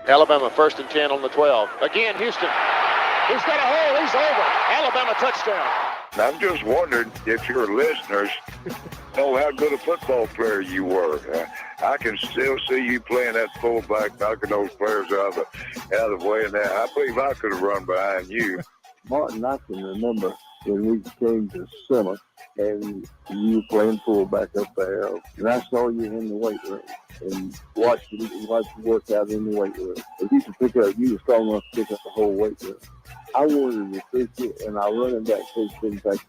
Alabama 1st and 10 on the 12. Again, Houston. He's got a hole. He's over. Alabama touchdown. I'm just wondering if your listeners know how good a football player you were. I can still see you playing that fullback, knocking those players out of the way. And I believe I could have run behind you. Martin, I can remember when we came to summer and you were playing fullback up there, and I saw you in the weight room and watched you work out in the weight room. If you could pick up, you were strong enough to pick up the whole weight room. I wanted to fix it, and our running back coach didn't take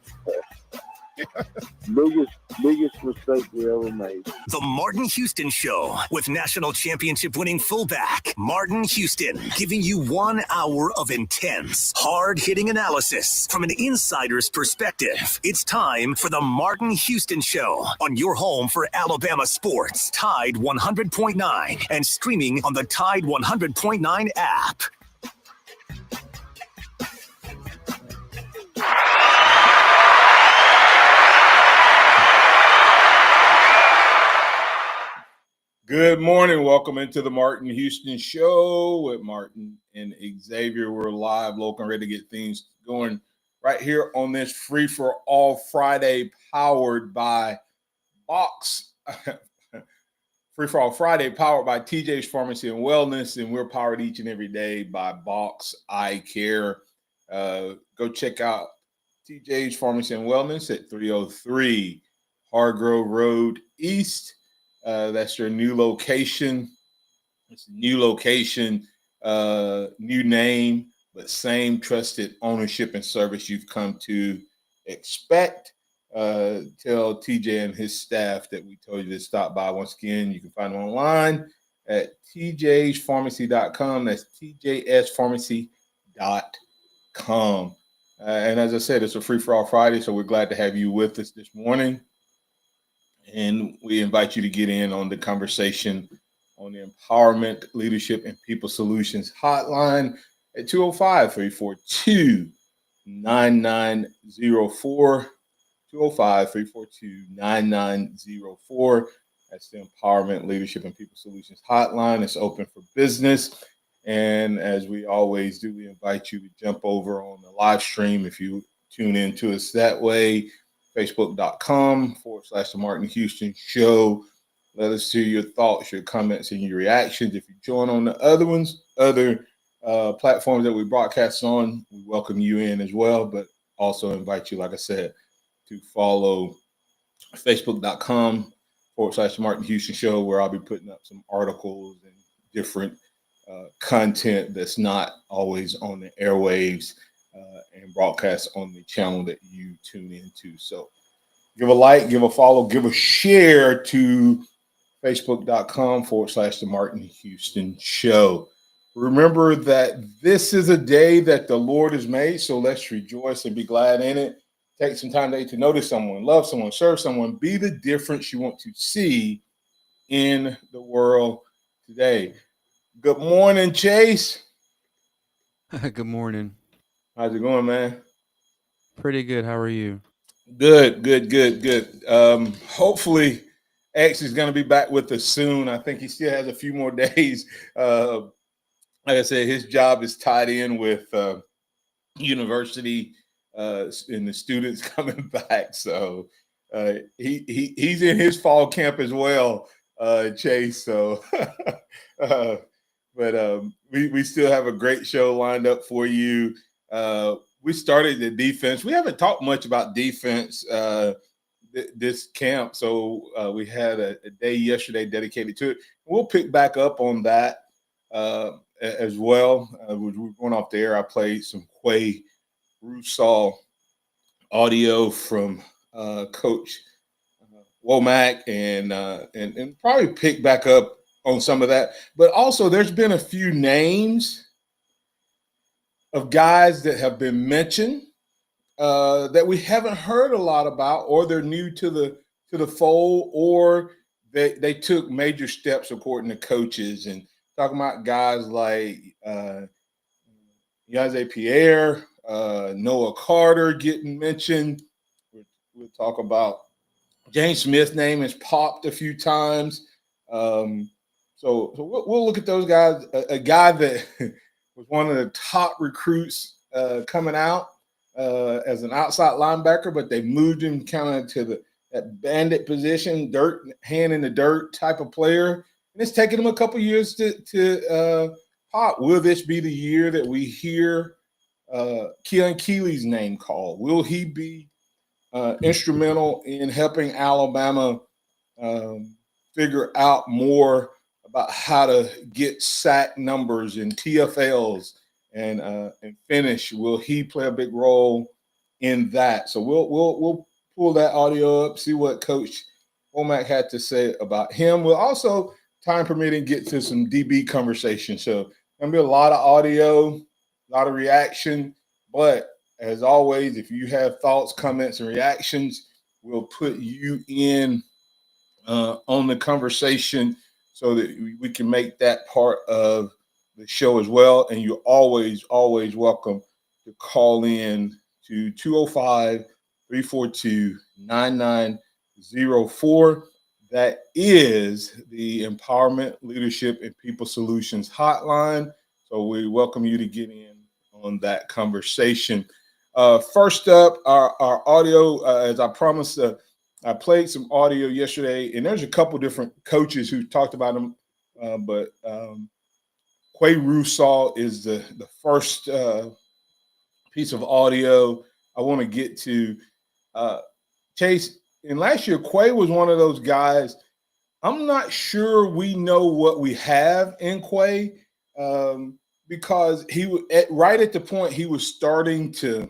the biggest mistake we ever made. The Martin Houston Show with national championship winning fullback Martin Houston, giving you 1 hour of intense, hard-hitting analysis from an insider's perspective. It's time for the Martin Houston Show on your home for Alabama sports, Tide 100.9, and streaming on the Tide 100.9 app. Good morning. Welcome into the Martin Houston Show with Martin and Xavier. We're live, local, and ready to get things going right here on this Free for All Friday, powered by Box. Free for All Friday, powered by TJ's Pharmacy and Wellness, and we're powered each and every day by Box Eye Care. Go check out TJ's Pharmacy and Wellness at 303 Hargrove Road East. That's your new location. It's a new location, new name, but same trusted ownership and service you've come to expect. Tell TJ and his staff that we told you to stop by. Once again, you can find them online at tjspharmacy.com. That's tjspharmacy.com. And as I said, it's a Free for All Friday, so we're glad to have you with us this morning. And we invite you to get in on the conversation on the Empowerment, Leadership, and People Solutions hotline at 205-342-9904. 205-342-9904. That's the Empowerment, Leadership, and People Solutions hotline. It's open for business. And as we always do, we invite you to jump over on the live stream if you tune in to us that way. Facebook.com/The Martin Houston Show. Let us hear your thoughts, your comments, and your reactions. If you join on the other platforms that we broadcast on, we welcome you in as well, but also invite you, like I said, to follow Facebook.com/The Martin Houston Show, where I'll be putting up some articles and different content that's not always on the airwaves. And broadcast on the channel that you tune into. So give a like, give a follow, give a share to Facebook.com/The Martin Houston Show. Remember that this is a day that the Lord has made, so let's rejoice and be glad in it. Take some time today to notice someone, love someone, serve someone, be the difference you want to see in the world today. Good morning, Chase. Good morning. How's it going, man? Pretty good. How are you? Good. Hopefully, X is going to be back with us soon. I think he still has a few more days. Like I said, his job is tied in with university and the students coming back. So he's in his fall camp as well, Chase. So, but we still have a great show lined up for you. We started the defense. We haven't talked much about defense this camp, so we had a day yesterday dedicated to it. We'll pick back up on that as well. We went off the air. I played some Quay Russaw audio from Coach Womack and probably pick back up on some of that. But also, there's been a few names of guys that have been mentioned that we haven't heard a lot about, or they're new to the fold, or they took major steps according to coaches. And talking about guys like Xavier Pierre, Noah Carter getting mentioned. We'll talk about James Smith's name has popped a few times. So we'll look at those guys. A guy that was one of the top recruits coming out as an outside linebacker, but they moved him kind of to that bandit position, hand in the dirt type of player. And it's taken him a couple years to pop. Will this be the year that we hear Keelan Keeley's name called? Will he be instrumental in helping Alabama figure out more about how to get sack numbers and TFLs and finish? Will he play a big role in that? So we'll pull that audio up, see what Coach Womack had to say about him. We'll also, time permitting, get to some DB conversation. So gonna be a lot of audio, a lot of reaction, but as always, if you have thoughts, comments, and reactions, we'll put you in on the conversation so that we can make that part of the show as well. And you're always welcome to call in to 205-342-9904. That is the Empowerment, Leadership, and People Solutions hotline. So we welcome you to get in on that conversation. First up, our audio, as I promised, I played some audio yesterday, and there's a couple different coaches who talked about him, but Quay Russaw is the first piece of audio I want to get to. Chase, and last year, Quay was one of those guys. I'm not sure we know what we have in Quay because he was right at the point he was starting to,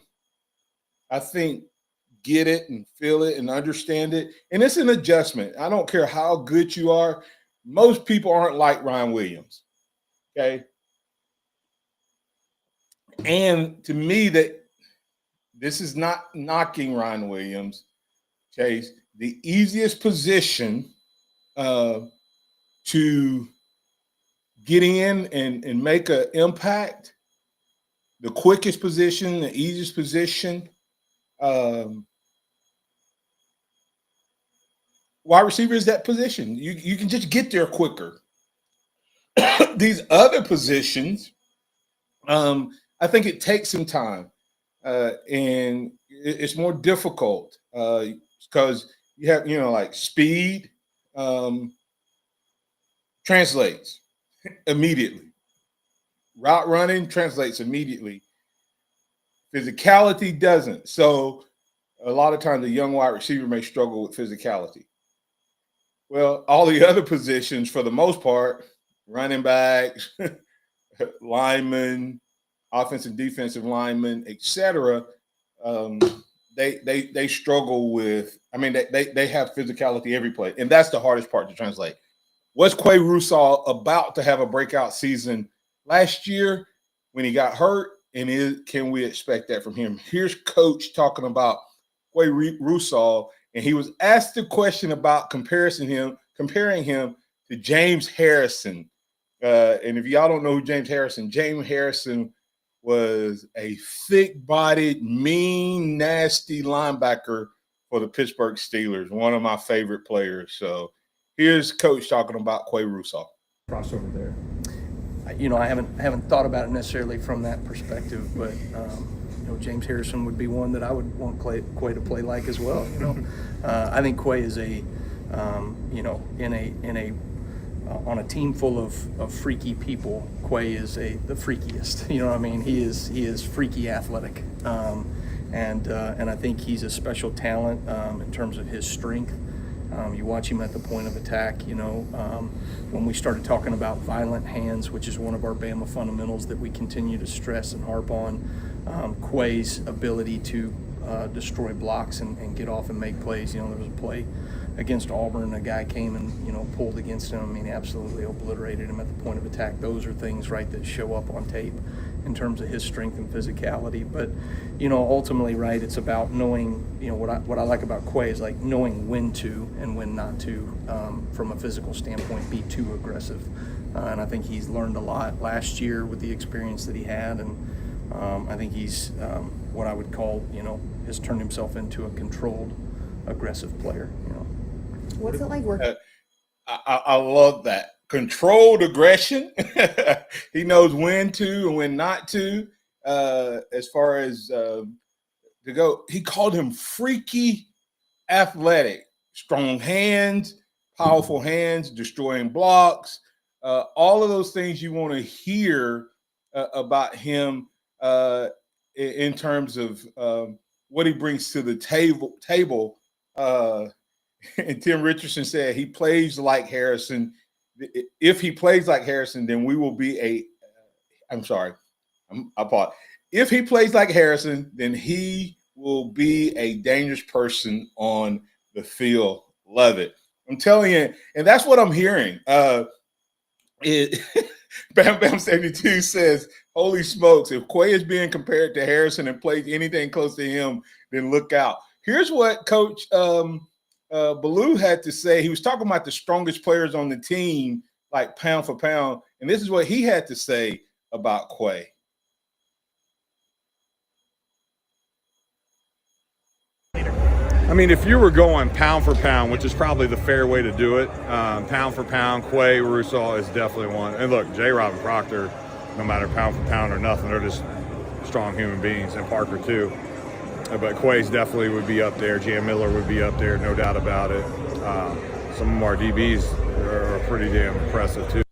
I think, get it and feel it and understand it. And it's an adjustment. I don't care how good you are. Most people aren't like Ryan Williams. Okay. And to me, that this is not knocking Ryan Williams, Chase. The easiest position to get in and make an impact, the quickest position, the easiest position, wide receiver is that position. You can just get there quicker. These other positions, I think it takes some time, and it's more difficult because you have, like speed translates immediately. Route running translates immediately. Physicality doesn't. So a lot of times the young wide receiver may struggle with physicality. Well, all the other positions, for the most part, running backs, linemen, offensive, defensive linemen, etc., they struggle with. I mean, they have physicality every play, and that's the hardest part to translate. Was Quay Russaw about to have a breakout season last year when he got hurt? And can we expect that from him? Here's Coach talking about Quay Russaw, and he was asked the question about comparing him to James Harrison. And if y'all don't know who James Harrison was a thick-bodied, mean, nasty linebacker for the Pittsburgh Steelers, one of my favorite players. So here's Coach talking about Quay Russaw. Crossover there. I haven't thought about it necessarily from that perspective, but James Harrison would be one that I would want Quay to play like as well. I think Quay is on a team full of freaky people. Quay is the freakiest. You know what I mean? He is freaky athletic, and I think he's a special talent in terms of his strength. You watch him at the point of attack. When we started talking about violent hands, which is one of our Bama fundamentals that we continue to stress and harp on, Quay's ability to destroy blocks and get off and make plays. There was a play against Auburn, a guy came and pulled against him. I mean, absolutely obliterated him at the point of attack. Those are things, right, that show up on tape in terms of his strength and physicality. But ultimately, right, it's about knowing, what I like about Quay is like knowing when to and when not to, from a physical standpoint, be too aggressive. And I think he's learned a lot last year with the experience that he had, and I think he's what I would call, has turned himself into a controlled, aggressive player. What's it like working? I love that controlled aggression. He knows when to and when not to. As far as to go, he called him freaky athletic, strong hands, powerful hands, destroying blocks, all of those things you want to hear about him in terms of what he brings to the table. And Tim Richardson said he plays like Harrison. If he plays like Harrison, then we will be if he plays like Harrison, then he will be a dangerous person on the field. Love it. I'm telling you, and that's what I'm hearing. Bam Bam 72 says, holy smokes, if Quay is being compared to Harrison and plays anything close to him, then look out. Here's what Coach Ballou had to say. He was talking about the strongest players on the team, like pound for pound, and this is what he had to say about Quay. I mean, if you were going pound for pound, which is probably the fair way to do it, pound for pound, Quay, Rusal is definitely one. And look, J-Rob and Proctor, no matter pound for pound or nothing, they're just strong human beings, and Parker too. But Quay's definitely would be up there. Jam Miller would be up there, no doubt about it. Some of our DBs are pretty damn impressive too.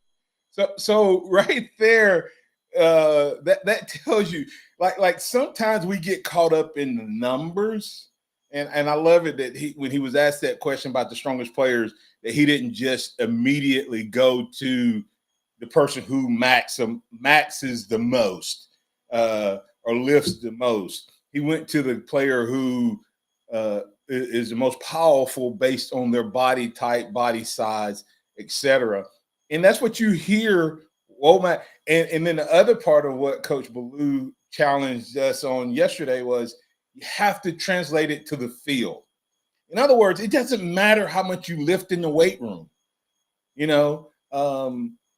So right there, that tells you, like sometimes we get caught up in the numbers. And I love it that when he was asked that question about the strongest players, that he didn't just immediately go to the person who maxes the most or lifts the most. He went to the player who is the most powerful based on their body type, body size, etc. And that's what you hear. Womack. And then the other part of what Coach Ballou challenged us on yesterday was, you have to translate it to the field. In other words, it doesn't matter how much you lift in the weight room. You know,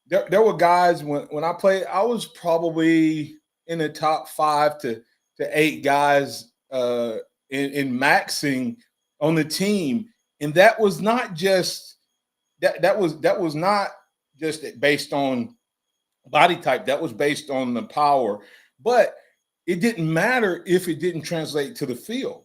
there were guys when I played, I was probably in the top 5 to 8 guys in maxing on the team, and that was not just that was not just based on body type. That was based on the power, but it didn't matter if it didn't translate to the field.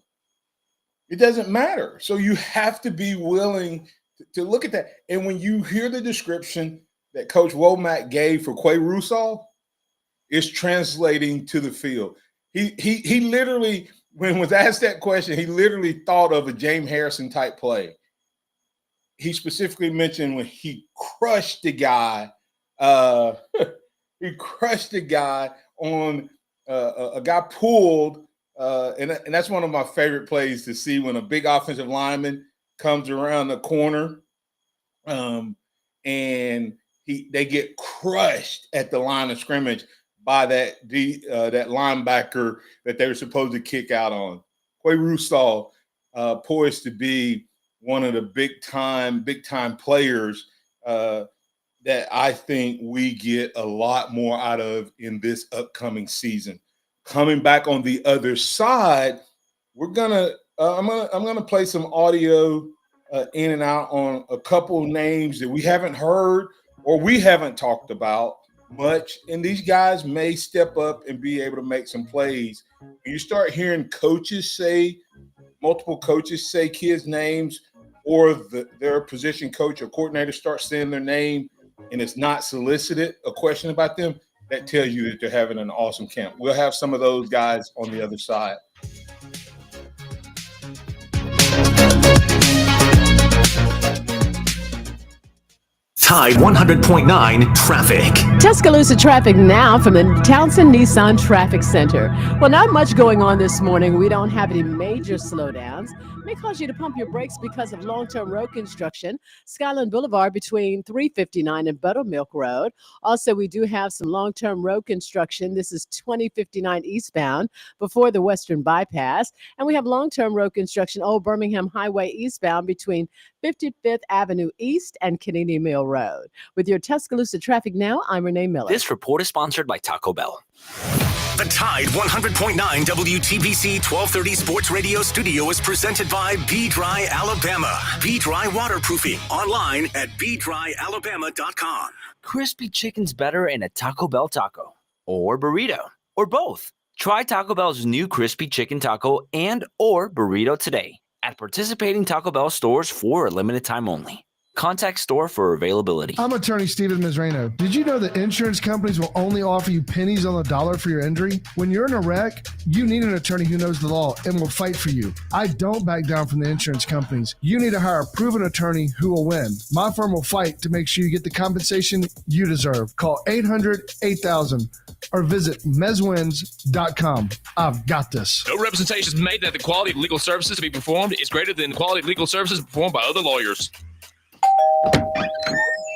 It doesn't matter. So you have to be willing to look at that. And when you hear the description that Coach Womack gave for Quay Rusal, it's translating to the field. He literally, when was asked that question, he literally thought of a James Harrison type play. He specifically mentioned when he crushed the guy. He crushed the guy on a guy pulled, and that's one of my favorite plays to see when a big offensive lineman comes around the corner, and they get crushed at the line of scrimmage by that linebacker that they were supposed to kick out on. Quay Rusal, poised to be one of the big time players that I think we get a lot more out of in this upcoming season. Coming back on the other side, I'm gonna play some audio in and out on a couple names that we haven't heard or we haven't talked about much, and these guys may step up and be able to make some plays. When you start hearing multiple coaches say kids' names, or their position coach or coordinator starts saying their name, and it's not solicited a question about them, that tells you that they're having an awesome camp. We'll have some of those guys on the other side. Tide 100.9 traffic. Tuscaloosa traffic now from the Townsend Nissan Traffic Center. Well, not much going on this morning. We don't have any major slowdowns. May cause you to pump your brakes because of long-term road construction. Skyland Boulevard between 359 and Buttermilk Road. Also, we do have some long-term road construction. This is 2059 eastbound before the Western Bypass. And we have long-term road construction, Old Birmingham Highway eastbound between 55th Avenue East and Kennedy Mill Road. With your Tuscaloosa traffic now, I'm Renee Miller. This report is sponsored by Taco Bell. The Tide 100.9 WTBC 1230 Sports Radio studio is presented by B-Dry Alabama. B-Dry Waterproofing. Online at bdryalabama.com. Crispy chicken's better in a Taco Bell taco or burrito or both. Try Taco Bell's new Crispy Chicken Taco and or burrito today at participating Taco Bell stores for a limited time only. Contact store for availability. I'm attorney Steven Mizrano. Did you know that insurance companies will only offer you pennies on the dollar for your injury? When you're in a wreck, you need an attorney who knows the law and will fight for you. I don't back down from the insurance companies. You need to hire a proven attorney who will win. My firm will fight to make sure you get the compensation you deserve. Call 800-8000 or visit mezwins.com. I've got this. No representations made that the quality of legal services to be performed is greater than the quality of legal services performed by other lawyers.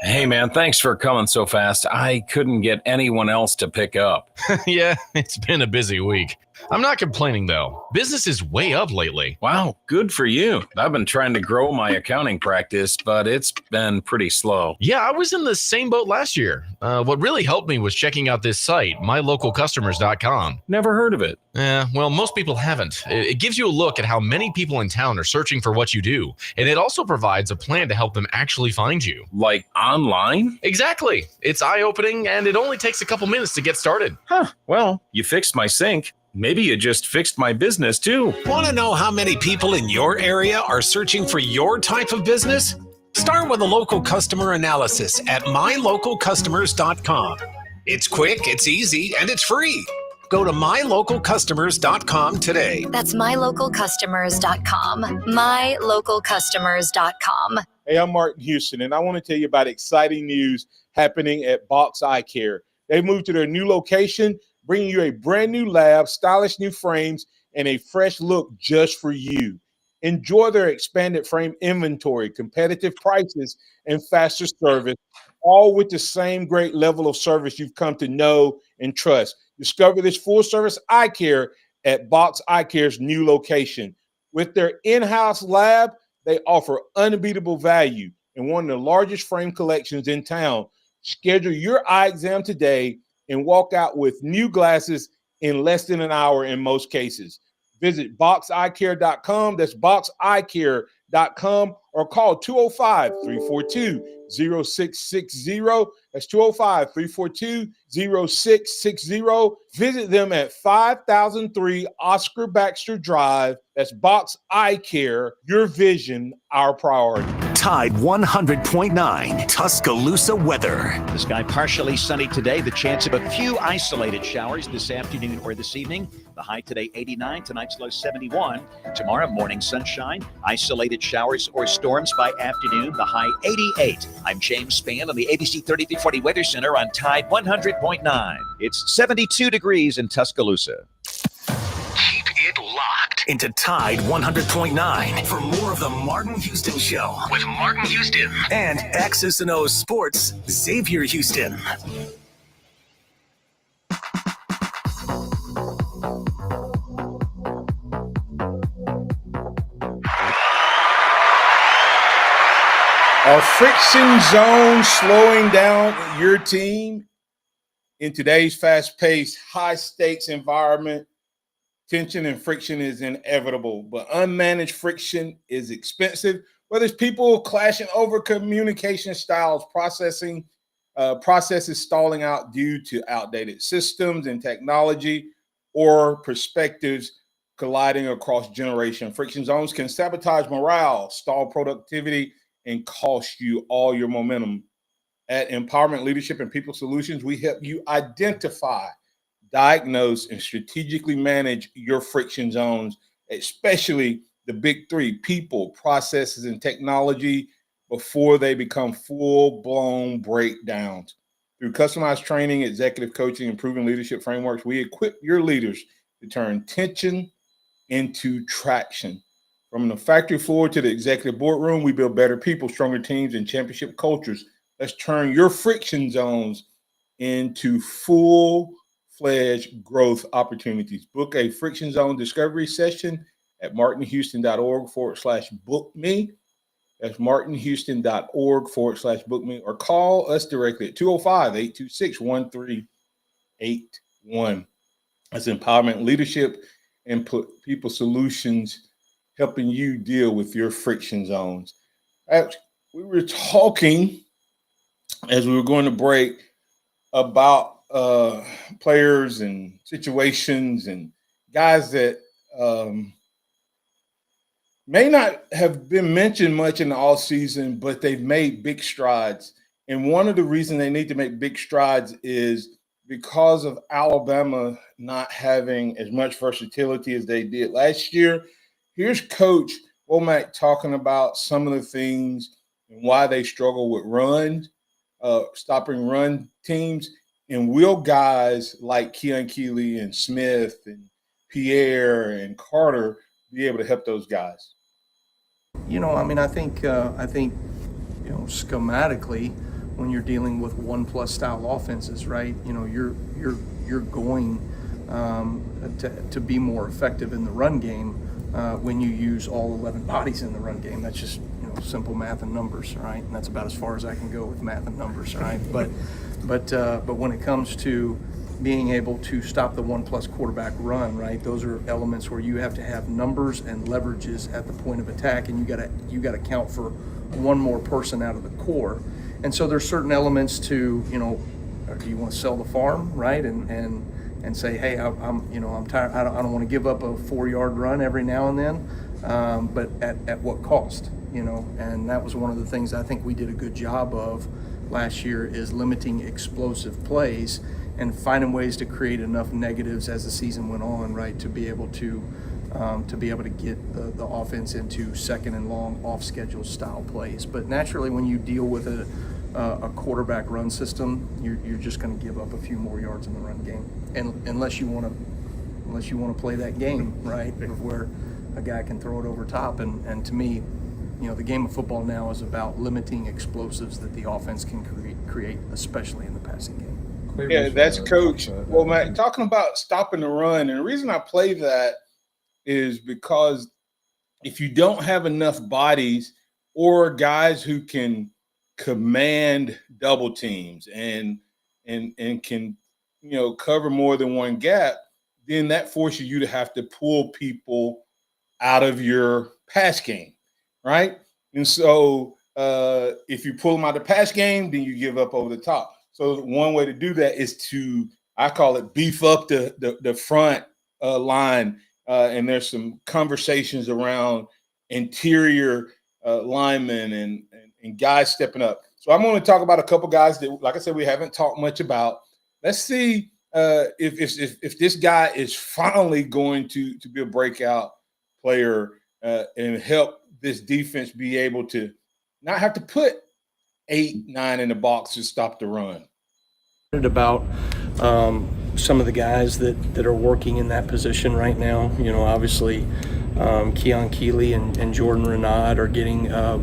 Hey, man, thanks for coming so fast. I couldn't get anyone else to pick up. Yeah, it's been a busy week. I'm not complaining, though. Business is way up lately. Wow, good for you. I've been trying to grow my accounting practice, but it's been pretty slow. Yeah, I was in the same boat last year. What really helped me was checking out this site, mylocalcustomers.com. Never heard of it. Well, most people haven't. It gives you a look at how many people in town are searching for what you do, and it also provides a plan to help them actually find you. Like online? Exactly. It's eye-opening, and it only takes a couple minutes to get started. Huh. Well, you fixed my sink. Maybe you just fixed my business, too. Want to know how many people in your area are searching for your type of business? Start with a local customer analysis at mylocalcustomers.com. It's quick, it's easy, and it's free. Go to mylocalcustomers.com today. That's mylocalcustomers.com. mylocalcustomers.com. Hey, I'm Martin Houston, and I want to tell you about exciting news happening at Box Eye Care. They moved to their new location, bringing you a brand new lab, stylish new frames, and a fresh look just for you. Enjoy their expanded frame inventory, competitive prices, and faster service, all with the same great level of service you've come to know and trust. Discover this full-service eye care at Box Eye Care's new location. With their in-house lab, they offer unbeatable value and one of the largest frame collections in town. Schedule your eye exam today and walk out with new glasses in less than an hour in most cases. Visit boxeyecare.com. That's boxeyecare.com, or call 205-342-0660. That's 205-342-0660. Visit them at 5003 Oscar Baxter Drive. That's Box Eye Care. Your vision, our priority. Tide 100.9 Tuscaloosa weather. The sky partially sunny today. The chance of a few isolated showers this afternoon or this evening. The high today 89, tonight's low 71. Tomorrow morning sunshine, isolated showers or storms by afternoon. The high 88. I'm James Spann on the ABC 3340 Weather Center on Tide 100.9. It's 72 degrees in Tuscaloosa. Keep it locked into Tide 100.9 for more of the Martin Houston Show with Martin Houston and X's and O's Sports, Xavier Houston. Are friction zones slowing down your team? In today's fast-paced, high-stakes environment, tension and friction is inevitable, but unmanaged friction is expensive. Whether it's people clashing over communication styles, processes stalling out due to outdated systems and technology, or perspectives colliding across generation. Friction zones can sabotage morale, stall productivity, and cost you all your momentum. At Empowerment Leadership and People Solutions, we help you identify, diagnose, and strategically manage your friction zones, especially the big three: people, processes, and technology, before they become full-blown breakdowns. Through customized training, executive coaching, and proven leadership frameworks, we equip your leaders to turn tension into traction. From the factory floor to the executive boardroom, we build better people, stronger teams, and championship cultures. Let's turn your friction zones into full-fledged growth opportunities. Book a friction zone discovery session at martinhouston.org/book me. That's martinhouston.org/book me, or call us directly at 205-826-1381. That's empowerment leadership and put people solutions, helping you deal with your friction zones. We were talking as we were going to break about players and situations and guys that may not have been mentioned much in the off season, but they've made big strides. And one of the reasons they need to make big strides is because of Alabama not having as much versatility as they did last year. Here's Coach Womack talking about some of the things and why they struggle with runs, stopping run teams, and will guys like Keon Keeley and Smith and Pierre and Carter be able to help those guys? I think schematically, when you're dealing with 1+ style offenses, right? You're going to be more effective in the run game when you use all 11 bodies in the run game. That's just simple math and numbers, right? And that's about as far as I can go with math and numbers, right? But when it comes to being able to stop the 1+ quarterback run, right? Those are elements where you have to have numbers and leverages at the point of attack, and you gotta count for one more person out of the core. And so there's certain elements to, do you want to sell the farm, right? And say, hey, I'm tired. I don't want to give up a 4-yard run every now and then, but at what cost? And that was one of the things I think we did a good job of last year, is limiting explosive plays and finding ways to create enough negatives as the season went on, right, to be able to get the offense into second and long off schedule style plays. But naturally, when you deal with a quarterback run system, you're just going to give up a few more yards in the run game, and unless you want to play that game, right, of where a guy can throw it over top. And to me, the game of football now is about limiting explosives that the offense can create, especially in the passing game. Yeah, that's Coach Womack talking about stopping the run. And the reason I play that is because if you don't have enough bodies or guys who can command double teams and can cover more than one gap, then that forces you to have to pull people out of your pass game, right? And so if you pull them out of the pass game, then you give up over the top. So one way to do that is to, I call it, beef up the front line. And there's some conversations around interior linemen and guys stepping up. So I'm going to talk about a couple guys that, like I said, we haven't talked much about. Let's see if this guy is finally going to be a breakout player and help this defense be able to not have to put 8, 9 in the box to stop the run. About some of the guys that are working in that position right now. Obviously Keon Keeley and Jordan Renaud are getting a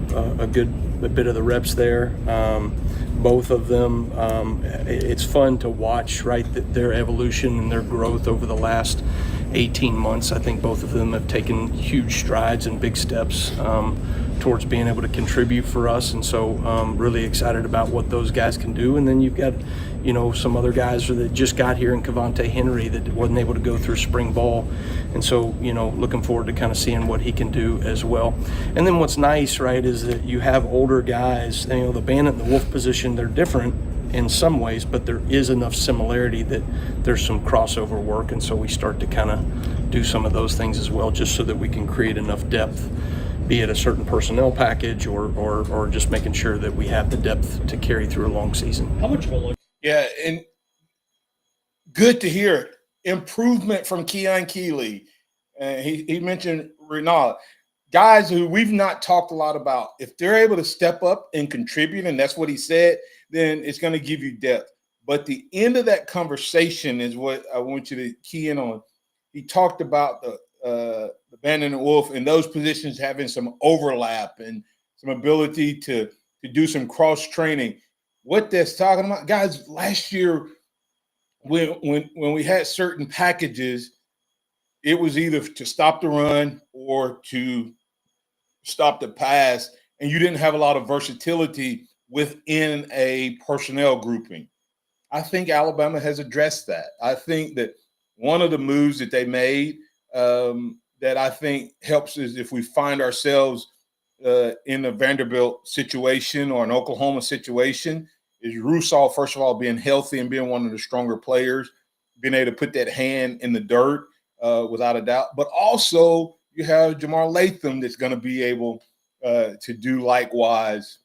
bit of the reps there. Both of them, it's fun to watch, right, their evolution and their growth over the last 18 months. I think both of them have taken huge strides and big steps towards being able to contribute for us, and so really excited about what those guys can do. And then you've got some other guys that just got here in Cavante Henry that wasn't able to go through spring ball, and so looking forward to kind of seeing what he can do as well. And then what's nice, right, is that you have older guys. The Bandit and the Wolf position, they're different in some ways, but there is enough similarity that there's some crossover work, and so we start to kind of do some of those things as well, just so that we can create enough depth, be it a certain personnel package or just making sure that we have the depth to carry through a long season. How much of a look? Yeah, and good to hear improvement from Keon Keeley. He mentioned Renaud. Guys who we've not talked a lot about, if they're able to step up and contribute, and that's what he said, then it's going to give you depth. But the end of that conversation is what I want you to key in on. He talked about the Bandit and Wolf and those positions having some overlap and some ability to do some cross training. What that's talking about, guys, last year when we had certain packages, it was either to stop the run or to stop the pass, and you didn't have a lot of versatility within a personnel grouping. I think Alabama has addressed that. I think that one of the moves that they made that I think helps is if we find ourselves in a Vanderbilt situation or an Oklahoma situation, is Rusal, first of all, being healthy and being one of the stronger players, being able to put that hand in the dirt without a doubt. But also you have Jamar Latham that's going to be able to do likewise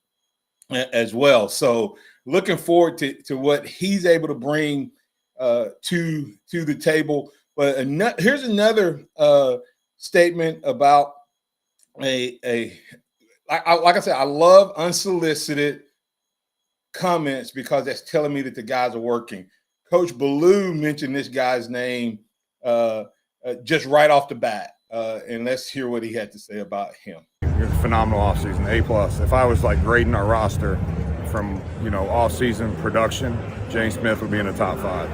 as well. So looking forward to what he's able to bring to the table. But here's another statement about like I said, I love unsolicited comments because that's telling me that the guys are working. Coach Ballou mentioned this guy's name just right off the bat. And let's hear what he had to say about him. Phenomenal offseason, A+. If I was like grading our roster from, off-season production, James Smith would be in the top 5.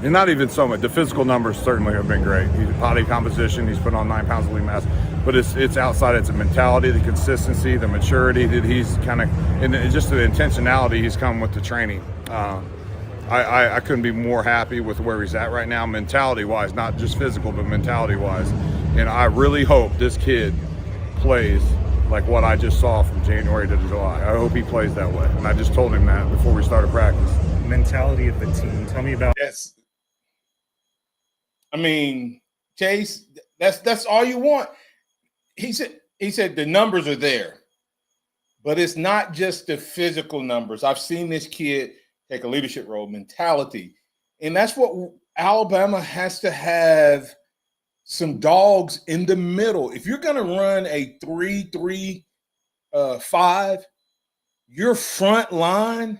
And not even so much. The physical numbers certainly have been great. He's body composition. He's put on 9 pounds of lean mass. But it's outside. It's a mentality, the consistency, the maturity that he's kind of, and just the intentionality he's come with the training. I couldn't be more happy with where he's at right now, mentality-wise, not just physical, but mentality-wise. And I really hope this kid plays like what I just saw from January to July. I hope he plays that way. And I just told him that before we started practice. Mentality of the team. Tell me about. Yes. I mean, Chase, that's all you want. He said the numbers are there, but it's not just the physical numbers. I've seen this kid take a leadership role, mentality, and that's what Alabama has to have. Some dogs in the middle. If you're going to run a 3-3-5, your front line,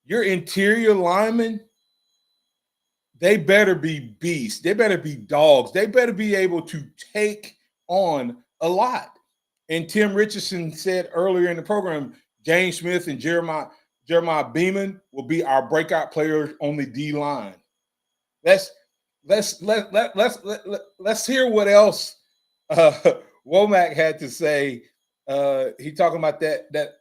your interior linemen, they better be beasts. They better be dogs. They better be able to take on a lot. And Tim Richardson said earlier in the program, James Smith and Jeremiah Beeman will be our breakout players on the D line. Let's hear what else Womack had to say. He talking about that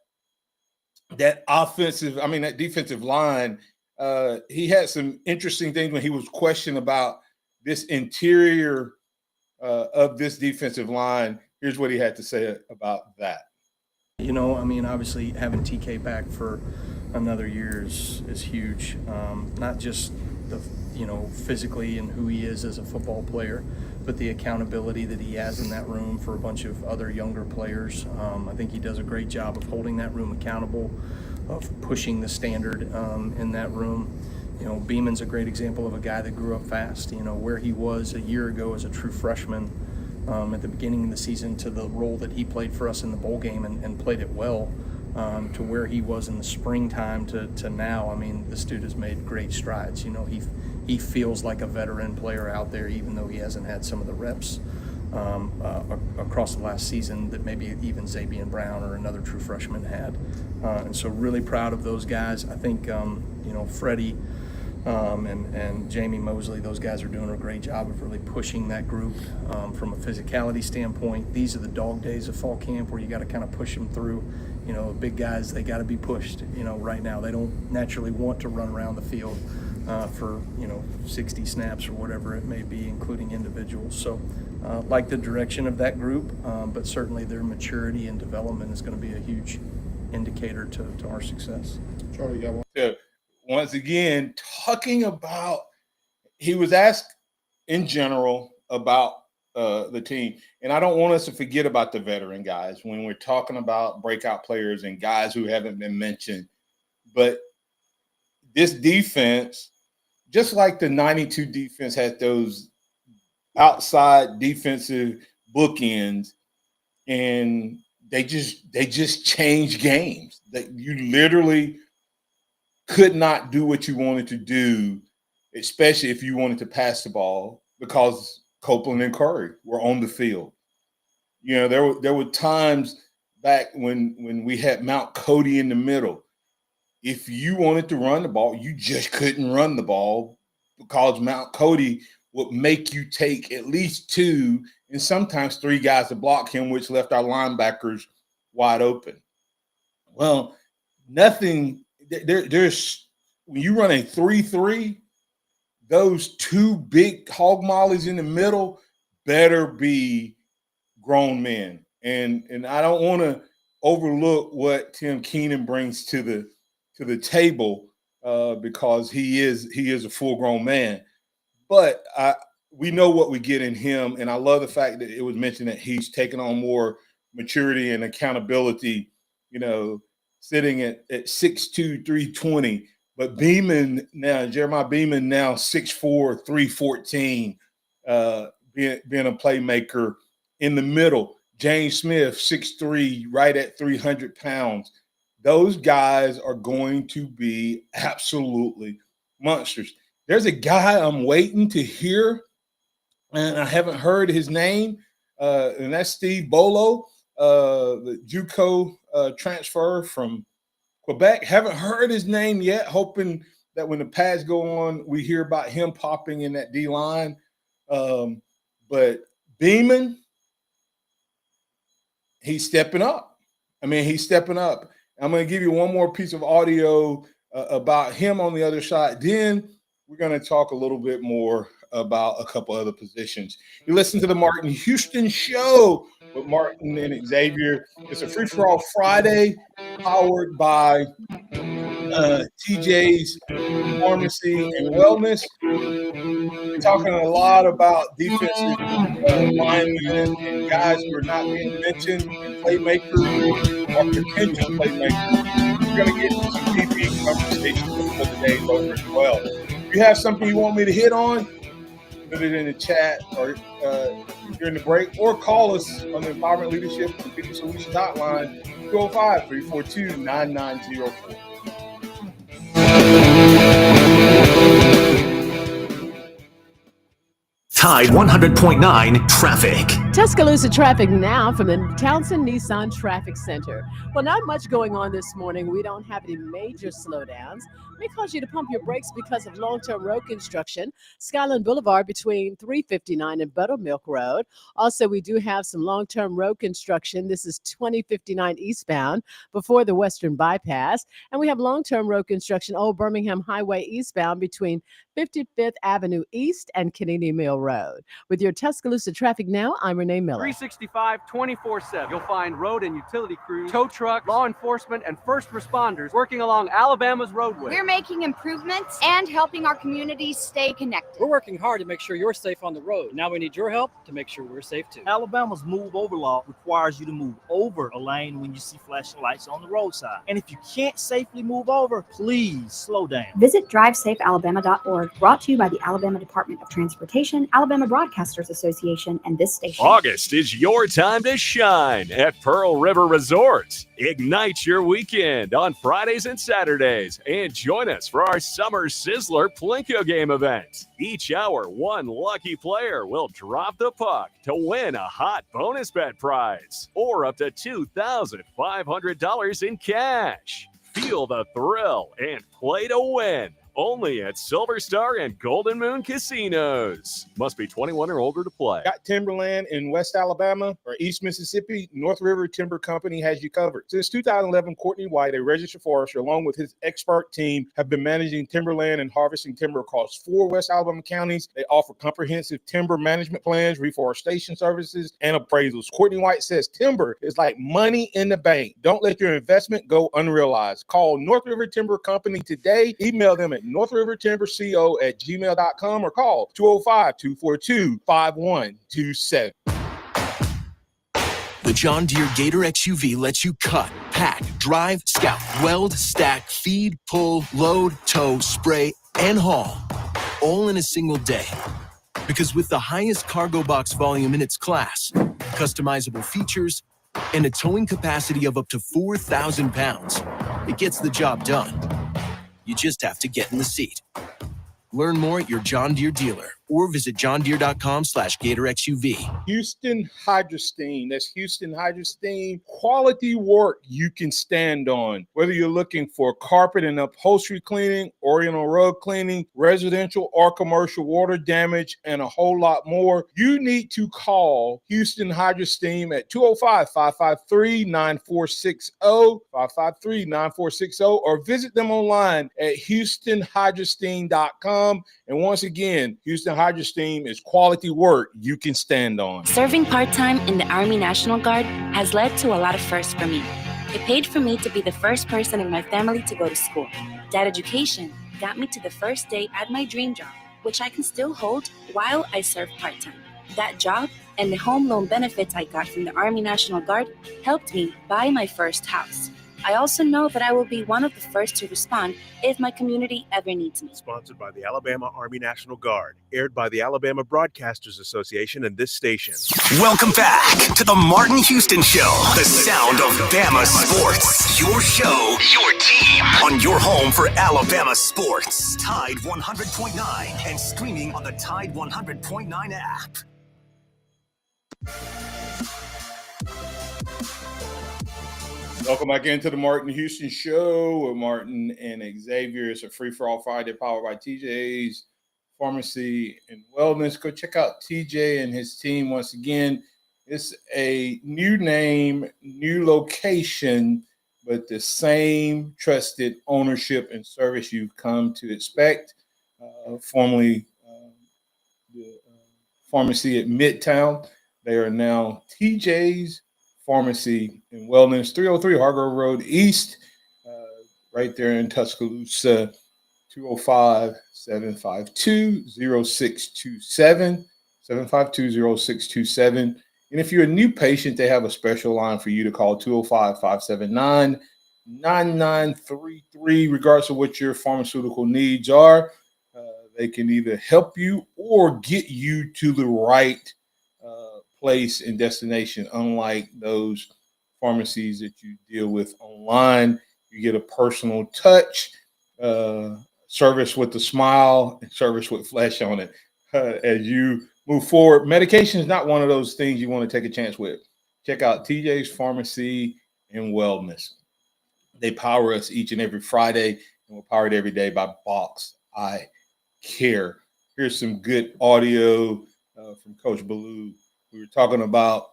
offensive, that defensive line. He had some interesting things when he was questioned about this interior of this defensive line. Here's what he had to say about that. Obviously having TK back for another year is huge. Not just the physically and who he is as a football player, but the accountability that he has in that room for a bunch of other younger players. I think he does a great job of holding that room accountable, of pushing the standard in that room. Beeman's a great example of a guy that grew up fast. Where he was a year ago as a true freshman at the beginning of the season to the role that he played for us in the bowl game and played it well, to where he was in the springtime to now. This dude has made great strides. He feels like a veteran player out there, even though he hasn't had some of the reps across the last season that maybe even Xavier Brown or another true freshman had. And so really proud of those guys. I think, Freddie and Jamie Mosley, those guys are doing a great job of really pushing that group from a physicality standpoint. These are the dog days of fall camp where you got to kind of push them through. Big guys, they got to be pushed. Right now they don't naturally want to run around the field for 60 snaps or whatever it may be, including individuals. So like the direction of that group, but certainly their maturity and development is going to be a huge indicator to our success. Charlie, got one. Yeah. Once again, talking about, he was asked in general about the team, and I don't want us to forget about the veteran guys when we're talking about breakout players and guys who haven't been mentioned. But this defense, just like the 92 defense had those outside defensive bookends, and they just changed games. That you literally could not do what you wanted to do, especially if you wanted to pass the ball, because Copeland and Curry were on the field. There were times back when we had Mount Cody in the middle. If you wanted to run the ball, you just couldn't run the ball because Mount Cody would make you take at least 2 and sometimes 3 guys to block him, which left our linebackers wide open. Well, nothing – there's when you run a 3-3, those two big hog mollies in the middle better be grown men. And I don't want to overlook what Tim Keenan brings to the table because he is a full-grown man. But we know what we get in him, and I love the fact that it was mentioned that he's taken on more maturity and accountability, sitting at 6'2", 320. But Jeremiah Beeman now 6'4", 314, being a playmaker in the middle. James Smith, 6'3", right at 300 pounds. Those guys are going to be absolutely monsters. There's a guy I'm waiting to hear, and I haven't heard his name, and that's Steve Bolo, the JUCO transfer from Quebec. Haven't heard his name yet, hoping that when the pads go on, we hear about him popping in that D-line. But Beeman, he's stepping up. He's stepping up. I'm going to give you one more piece of audio about him on the other side. Then we're going to talk a little bit more about a couple other positions. You listen to the Martin Houston Show with Martin and Xavier. It's a free-for-all Friday powered by TJ's Pharmacy and Wellness. We're talking a lot about defensive linemen and guys who are not being mentioned, and playmakers or potential playmakers. We're going to get into some DP conversations before the day's over as well. If you have something you want me to hit on, put it in the chat or during the break, or call us on the Empowerment Leadership and People Solutions Hotline, 205-342-9904. Tide 100.9 traffic. Tuscaloosa traffic now from the Townsend Nissan Traffic Center. Well, not much going on this morning. We don't have any major slowdowns. May cause you to pump your brakes because of long-term road construction. Skyland Boulevard between 359 and Buttermilk Road. Also, we do have some long-term road construction. This is 2059 eastbound before the Western Bypass. And we have long-term road construction, Old Birmingham Highway eastbound between 55th Avenue East and Kennedy Mill Road. With your Tuscaloosa traffic now, I'm Renee Miller. 365, 24/7. You'll find road and utility crews, tow trucks, law enforcement, and first responders working along Alabama's roadway. We're making improvements and helping our communities stay connected. We're working hard to make sure you're safe on the road. Now we need your help to make sure we're safe too. Alabama's move over law requires you to move over a lane when you see flashing lights on the roadside. And if you can't safely move over, please slow down. Visit DriveSafeAlabama.org, brought to you by the Alabama Department of Transportation, Alabama Broadcasters Association, and this station. August is your time to shine at Pearl River Resort. Ignite your weekend on Fridays and Saturdays and join us for our Summer Sizzler Plinko game event. Each hour, one lucky player will drop the puck to win a hot bonus bet prize or up to $2,500 in cash. Feel the thrill and play to win. Only at Silver Star and Golden Moon Casinos. Must be 21 or older to play. Got timberland in West Alabama or East Mississippi? North River Timber Company has you covered. Since 2011, Courtney White, a registered forester, along with his expert team, have been managing timberland and harvesting timber across 4 West Alabama counties. They offer comprehensive timber management plans, reforestation services, and appraisals. Courtney White says timber is like money in the bank. Don't let your investment go unrealized. Call North River Timber Company today. Email them at northrivertimberco@gmail.com or call 205-242-5127. The John Deere Gator XUV lets you cut, pack, drive, scout, weld, stack, feed, pull, load, tow, spray, and haul, all in a single day. Because with the highest cargo box volume in its class, customizable features, and a towing capacity of up to 4,000 pounds, it gets the job done. You just have to get in the seat. Learn more at your John Deere dealer. or visit johndeere.com/GatorXUV. Houston Hydrosteam. That's Houston Hydrosteam. Quality work you can stand on. Whether you're looking for carpet and upholstery cleaning, oriental rug cleaning, residential or commercial water damage, and a whole lot more, you need to call Houston Hydrosteam at 205-553-9460, 553-9460, or visit them online at houstonhydrosteam.com. And once again, Houston Hydrosteam is quality work you can stand on. Serving part-time in the Army National Guard has led to a lot of firsts for me. It paid for me to be the first person in my family to go to school. That education got me to the first day at my dream job, which I can still hold while I serve part-time. That job and the home loan benefits I got from the Army National Guard helped me buy my first house. I also know that I will be one of the first to respond if my community ever needs me. Sponsored by the Alabama Army National Guard. Aired by the Alabama Broadcasters Association and this station. Welcome back to the Martin Houston Show, the sound of Bama sports. Your show, your team, on your home for Alabama sports. Tide 100.9 and streaming on the Tide 100.9 app. Welcome back into the Martin Houston Show with Martin and Xavier. It's a free-for-all Friday powered by TJ's Pharmacy and Wellness. Go check out TJ and his team once again. It's a new name, new location, but the same trusted ownership and service you've come to expect. Formerly the pharmacy at Midtown. They are now TJ's Pharmacy and Wellness, 303 Hargrove Road East, right there in Tuscaloosa, 205-752-0627, 752-0627. And if you're a new patient, they have a special line for you to call, 205-579-9933, regardless of what your pharmaceutical needs are. They can either help you or get you to the right place and destination. Unlike those pharmacies that you deal with online, you get a personal touch, service with a smile, and service with flesh on it. As you move forward, medication is not one of those things you want to take a chance with. Check out TJ's Pharmacy and Wellness. They power us each and every Friday, and we're powered every day by Box Eye Care. Here's some good audio from Coach Ballou. We were talking about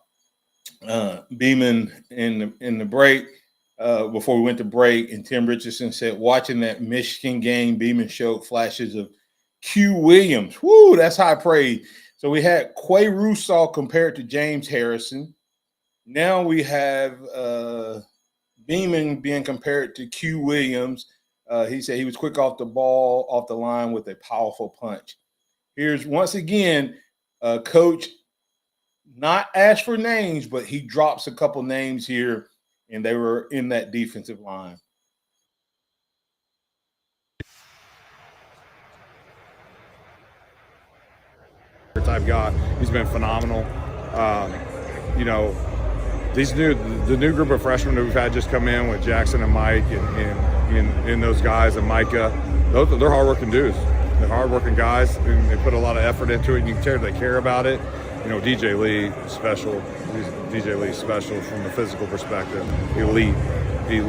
Beeman in the break before we went to break, and Tim Richardson said, watching that Michigan game, Beeman showed flashes of Q Williams. Woo, that's high praise. So we had Quay Russaw compared to James Harrison. Now we have Beeman being compared to Q Williams. He said he was quick off the ball, off the line with a powerful punch. Here's once again, Coach not asked for names, but he drops a couple names here, and they were in that defensive line. Type guy, he's been phenomenal. The new group of freshmen that we've had just come in with Jackson and Mike and those guys and Micah, they're hardworking dudes. They're hardworking guys, and they put a lot of effort into it. And you can tell they care about it. DJ Lee special. DJ Lee special from the physical perspective. Elite,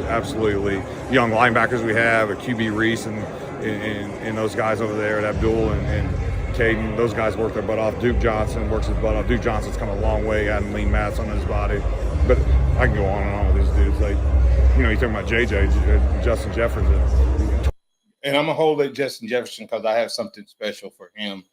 absolutely elite. Young linebackers we have, a QB Reese and those guys over there at Abdul and Caden. Those guys work their butt off. Duke Johnson works his butt off. Duke Johnson's come a long way, adding lean mats on his body. But I can go on and on with these dudes. Like, you're talking about JJ, Justin Jefferson. And I'm going to hold it Justin Jefferson because I have something special for him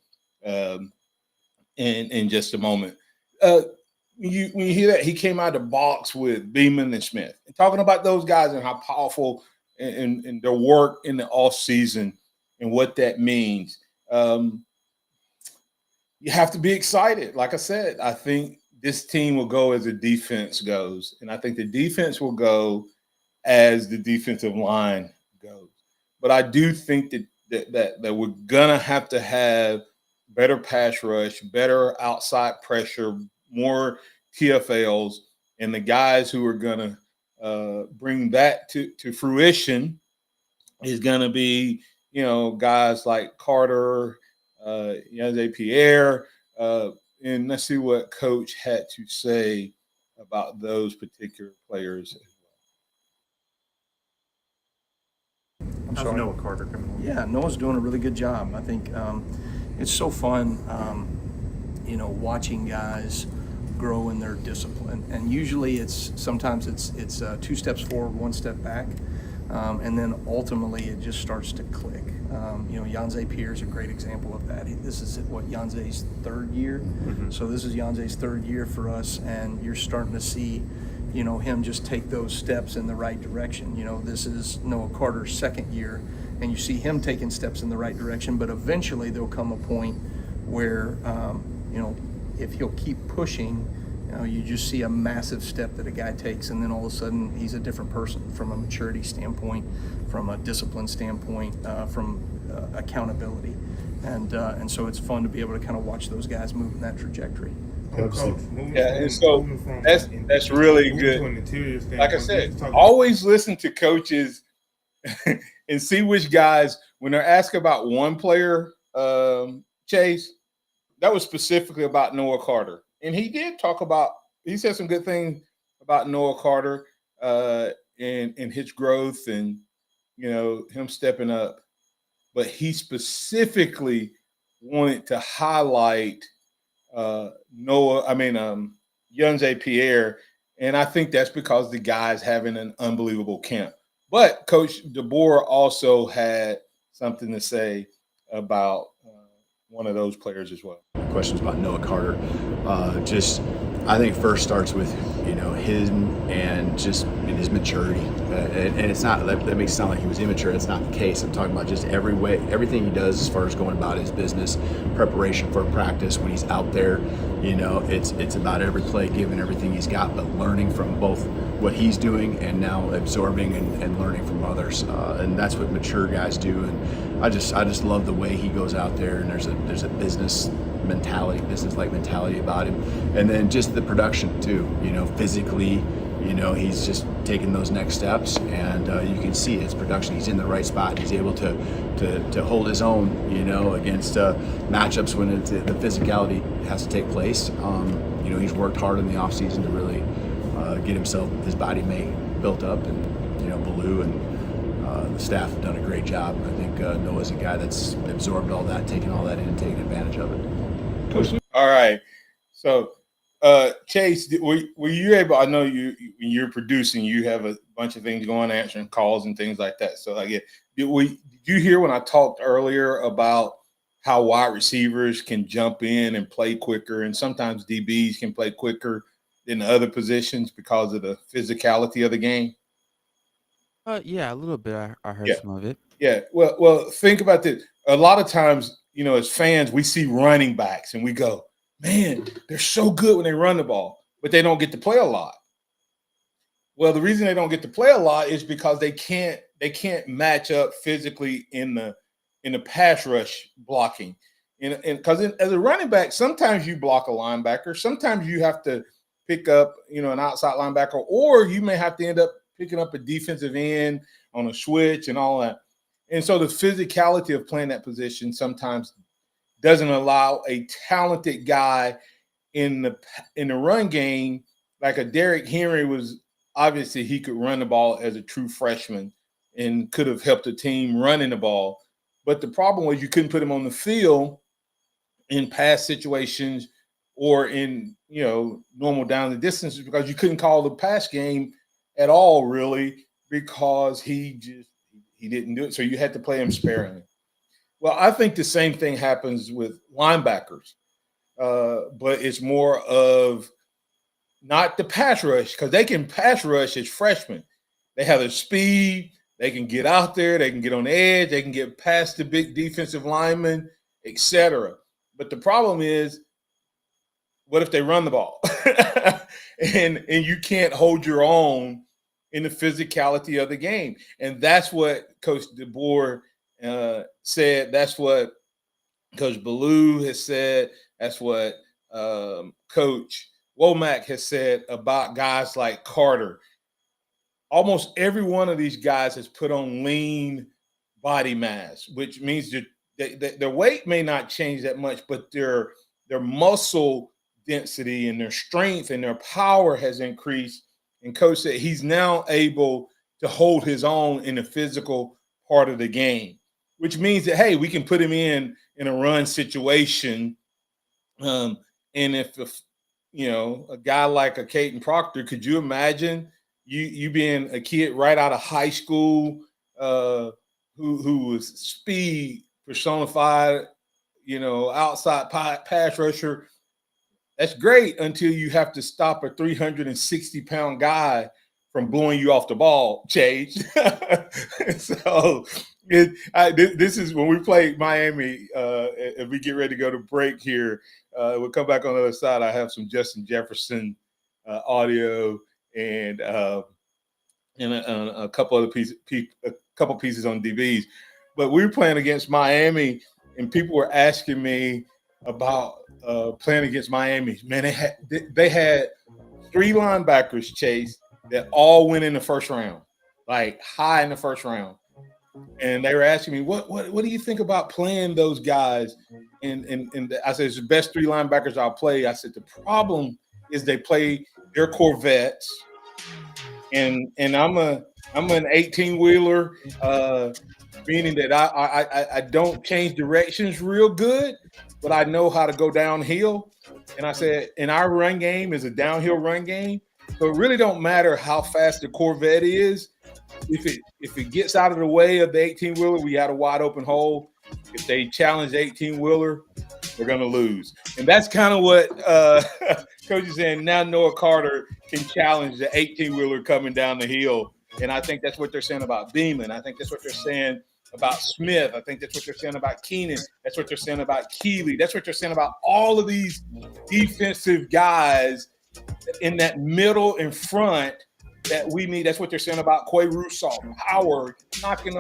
in just a moment. When you hear that, he came out of the box with Beeman and Smith. And talking about those guys and how powerful and their work in the offseason and what that means. You have to be excited. Like I said, I think this team will go as the defense goes. And I think the defense will go as the defensive line goes. But I do think that we're going to have better pass rush, better outside pressure, more TFLs, and the guys who are going to bring that to fruition is going to be, guys like Carter, Xavier, and let's see what Coach had to say about those particular players. How's Noah Carter coming along? Yeah, Noah's doing a really good job. I think it's so fun, watching guys grow in their discipline. And usually sometimes it's 2 steps forward, 1 step back, and then ultimately it just starts to click. Xavier is a great example of that. This is Xavier's 3rd year. Mm-hmm. So this is Xavier's 3rd year for us, and you're starting to see him just take those steps in the right direction. This is Noah Carter's 2nd year, and you see him taking steps in the right direction, but eventually there'll come a point where, if he'll keep pushing, you just see a massive step that a guy takes, and then all of a sudden he's a different person from a maturity standpoint, from a discipline standpoint, from accountability. And so it's fun to be able to kind of watch those guys move in that trajectory. And so that's really good. Like I said, always listen to coaches and see which guys, when they're asked about one player, Chase, that was specifically about Noah Carter. And he did he said some good things about Noah Carter and his growth and, him stepping up. But he specifically wanted to highlight Xavier, and I think that's because the guy's having an unbelievable camp. But Coach DeBoer also had something to say about one of those players as well. Questions about Noah Carter. I think first starts with him and just his maturity, and it's not that makes it sound like he was immature. That's not the case. I'm talking about just everything he does as far as going about his business, preparation for practice when he's out there. It's about every play, giving everything he's got, but learning from both what he's doing and now absorbing and learning from others, and that's what mature guys do. And I just love the way he goes out there, and there's a business-like mentality about him, and then just the production too. Physically, he's just taking those next steps, and you can see his production. He's in the right spot. He's able to hold his own, against matchups when the physicality has to take place. He's worked hard in the offseason to really get his body built up, and Baloo and the staff have done a great job. I think Noah's a guy that's absorbed all that, taking all that in, and taking advantage of it. Coach. All right, so Chase, were you able? I know when you're producing, you have a bunch of things going, answering calls and things like that. So did you hear when I talked earlier about how wide receivers can jump in and play quicker, and sometimes DBs can play quicker than other positions because of the physicality of the game? Yeah, a little bit. I heard some of it. Yeah. Well, think about this. A lot of times, as fans, we see running backs and we go, man, they're so good when they run the ball, but they don't get to play a lot. Well, the reason they don't get to play a lot is because they can't match up physically in the pass rush blocking. And because as a running back, sometimes you block a linebacker, sometimes you have to pick up, an outside linebacker, or you may have to end up picking up a defensive end on a switch and all that. And so the physicality of playing that position sometimes doesn't allow a talented guy in the run game, like a Derrick Henry was. Obviously, he could run the ball as a true freshman and could have helped the team running the ball. But the problem was you couldn't put him on the field in pass situations or in, normal down the distances because you couldn't call the pass game at all, really, because he didn't do it. So you had to play him sparingly. Well, I think the same thing happens with linebackers, but it's more of not the pass rush, because they can pass rush as freshmen. They have the speed. They can get out there. They can get on the edge. They can get past the big defensive linemen, etc. But the problem is, what if they run the ball? and you can't hold your own in the physicality of the game. And that's what Coach DeBoer said. That's what Coach Baloo has said. That's what Coach Womack has said about guys like Carter. Almost every one of these guys has put on lean body mass, which means their weight may not change that much, but their muscle density and their strength and their power has increased. And coach said he's now able to hold his own in the physical part of the game, which means that, hey, we can put him in a run situation. And if a guy like a Caden Proctor, could you imagine you being a kid right out of high school who was speed personified, outside pass rusher? That's great until you have to stop a 360-pound guy from blowing you off the ball, Chase. So this is when we play Miami. If we get ready to go to break here, we'll come back on the other side. I have some Justin Jefferson audio and a couple other pieces on DBs. But we were playing against Miami, and people were asking me about playing against Miami. Man, they had 3 linebackers, Chase, that all went in the first round, like high in the first round. And they were asking me, what do you think about playing those guys? And I said, it's the best 3 linebackers I'll play. I said, the problem is they play their Corvettes. And I'm an 18-wheeler, meaning that I don't change directions real good, but I know how to go downhill. And I said, and our run game is a downhill run game. So it really don't matter how fast the Corvette is. If it gets out of the way of the 18-wheeler, we had a wide open hole. If they challenge the 18-wheeler, they're going to lose. And that's kind of what Coach is saying. Now Noah Carter can challenge the 18-wheeler coming down the hill. And I think that's what they're saying about Beeman. I think that's what they're saying about Smith. I think that's what they're saying about Keenan. That's what they're saying about Keeley. That's what they're saying about all of these defensive guys in that middle and front that we need. That's what they're saying about Quay Russaw, power, knocking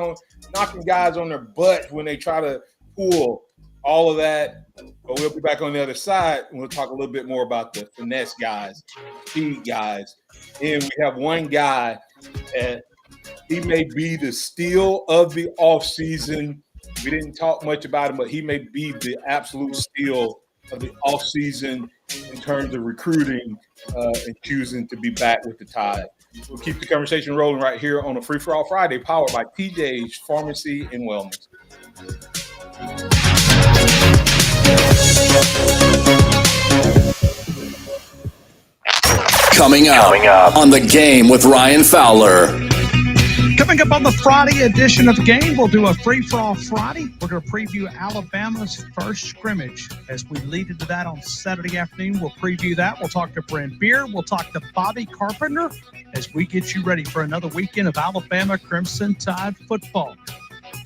guys on their butt when they try to pull, all of that. But we'll be back on the other side, and we'll talk a little bit more about the finesse guys, speed guys. And we have one guy that he may be the steal of the offseason. We didn't talk much about him, but he may be the absolute steal of the offseason in terms of recruiting and choosing to be back with the Tide. We'll keep the conversation rolling right here on a Free For All Friday, powered by TJ's Pharmacy and Wellness. Coming up on The Game with Ryan Fowler. Coming up on the Friday edition of The Game, we'll do a free-for-all Friday. We're going to preview Alabama's first scrimmage. As we lead into that on Saturday afternoon, we'll preview that. We'll talk to Brent Beer. We'll talk to Bobby Carpenter as we get you ready for another weekend of Alabama Crimson Tide football.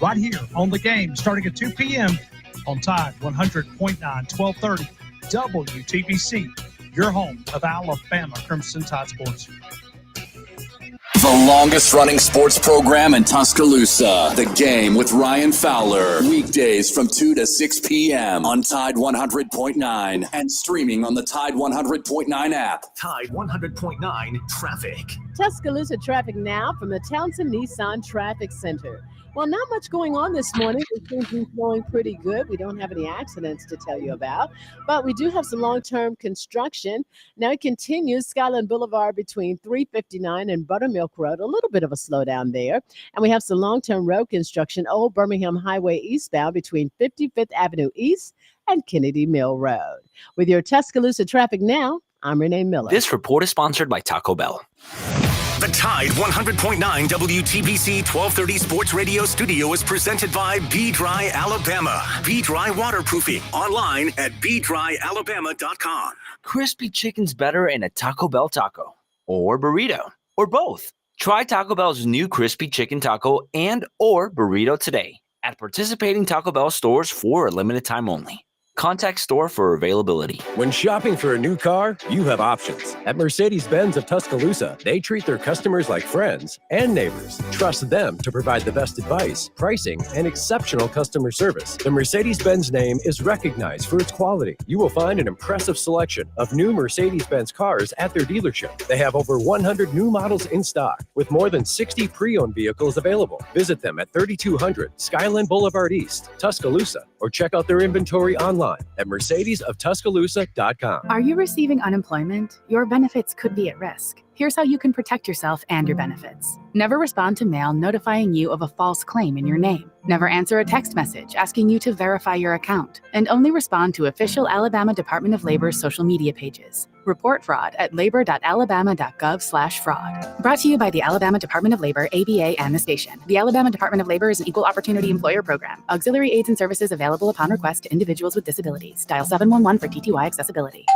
Right here on The Game, starting at 2 p.m. on Tide 100.9, 1230 WTBC, your home of Alabama Crimson Tide sports. The longest running sports program in Tuscaloosa. The Game with Ryan Fowler. Weekdays from 2 to 6 p.m. on Tide 100.9 and streaming on the Tide 100.9 app. Tide 100.9 traffic. Tuscaloosa traffic now from the Townsend Nissan Traffic Center. Well, not much going on this morning. It seems to be flowing pretty good. We don't have any accidents to tell you about, but we do have some long-term construction. Now it continues Skyland Boulevard between 359 and Buttermilk Road. A little bit of a slowdown there. And we have some long-term road construction, Old Birmingham Highway eastbound between 55th Avenue East and Kennedy Mill Road. With your Tuscaloosa traffic now, I'm Renee Miller. This report is sponsored by Taco Bell. The Tide 100.9 WTBC 1230 Sports Radio studio is presented by B-Dry Alabama. B-Dry Waterproofing. Online at bdryalabama.com. Crispy chicken's better in a Taco Bell taco or burrito or both. Try Taco Bell's new crispy chicken taco and or burrito today at participating Taco Bell stores for a limited time only. Contact store for availability. When shopping for a new car, you have options. At Mercedes-Benz of Tuscaloosa, they treat their customers like friends and neighbors. Trust them to provide the best advice, pricing, and exceptional customer service. The Mercedes-Benz name is recognized for its quality. You will find an impressive selection of new Mercedes-Benz cars at their dealership. They have over 100 new models in stock, with more than 60 pre-owned vehicles available. Visit them at 3200 Skyland Boulevard East, Tuscaloosa, or check out their inventory online at mercedesoftuscaloosa.com. Are you receiving unemployment? Your benefits could be at risk. Here's how you can protect yourself and your benefits. Never respond to mail notifying you of a false claim in your name. Never answer a text message asking you to verify your account. And only respond to official Alabama Department of Labor's social media pages. Report fraud at labor.alabama.gov/fraud. Brought to you by the Alabama Department of Labor, ABA, and the station. The Alabama Department of Labor is an equal opportunity employer program. Auxiliary aids and services available upon request to individuals with disabilities. Dial 711 for TTY accessibility.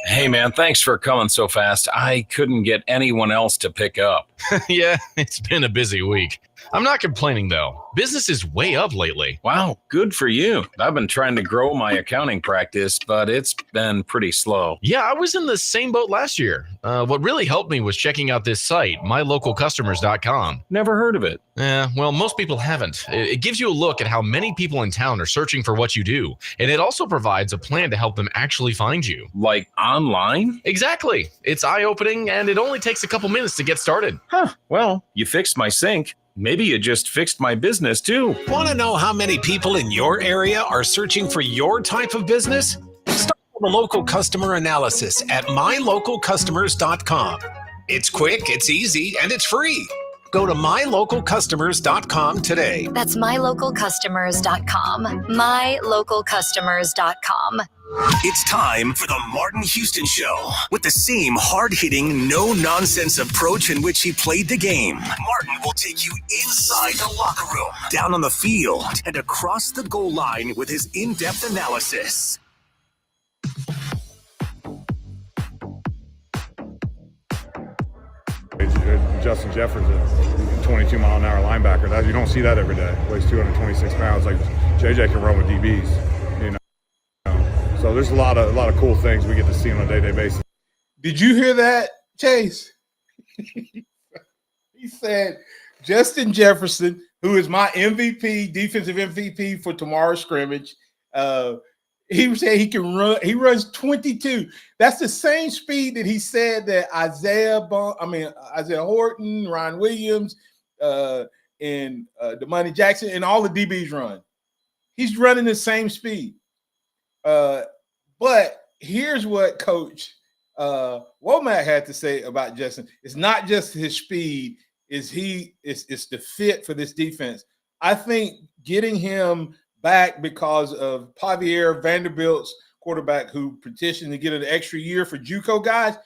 Hey, man, thanks for coming so fast. I couldn't get anyone else to pick up. Yeah, it's been a busy week. I'm not complaining, though. Business is way up lately. Wow, good for you. I've been trying to grow my accounting practice, but it's been pretty slow. Yeah, I was in the same boat last year. What really helped me was checking out this site, mylocalcustomers.com. Never heard of it. Well, most people haven't. It gives you a look at how many people in town are searching for what you do, and it also provides a plan to help them actually find you. Like online? Exactly. It's eye-opening, and it only takes a couple minutes to get started. Huh. Well, you fixed my sink. Maybe you just fixed my business, too. Want to know how many people in your area are searching for your type of business? Start with a local customer analysis at mylocalcustomers.com. It's quick, it's easy, and it's free. Go to mylocalcustomers.com today. That's mylocalcustomers.com. mylocalcustomers.com. It's time for the Martin Houston Show. With the same hard-hitting, no-nonsense approach in which he played the game, Martin will take you inside the locker room, down on the field, and across the goal line with his in-depth analysis. Justin Jefferson, a 22-mile-an-hour linebacker. You don't see that every day. Weighs 226 pounds. Like JJ can run with DBs, you know. So there's a lot of cool things we get to see on a day-to-day basis. Did you hear that, Chase? He said Justin Jefferson, who is my MVP, defensive MVP for tomorrow's scrimmage. He said he can run. He runs 22. That's the same speed that he said that Isaiah Horton, Ryan Williams, and Damani Jackson, and all the DBs run. He's running the same speed. But here's what Coach Womack had to say about Justin. It's not just his speed; it's the fit for this defense. I think getting him back because of Xavier, Vanderbilt's quarterback, who petitioned to get an extra year for JUCO guys.